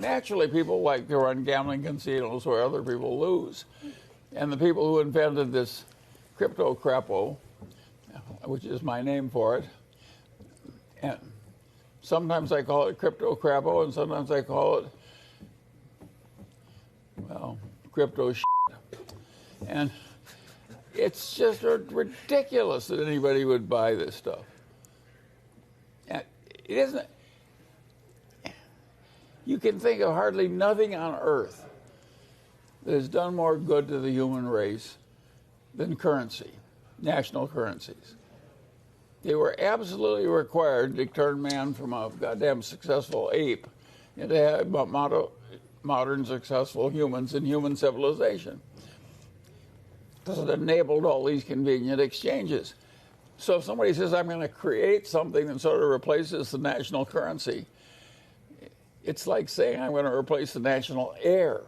naturally people like to run gambling casinos where other people lose. And the people who invented this crypto-crepo, which is my name for it, and sometimes I call it crypto-crepo and sometimes I call it, well, crypto shit. And it's just ridiculous that anybody would buy this stuff. And it isn't. You can think of hardly nothing on earth that has done more good to the human race than currency, national currencies. They were absolutely required to turn man from a goddamn successful ape into modern successful humans in human civilization. Because it enabled all these convenient exchanges. So if somebody says, I'm going to create something that sort of replaces the national currency, it's like saying I'm going to replace the national air,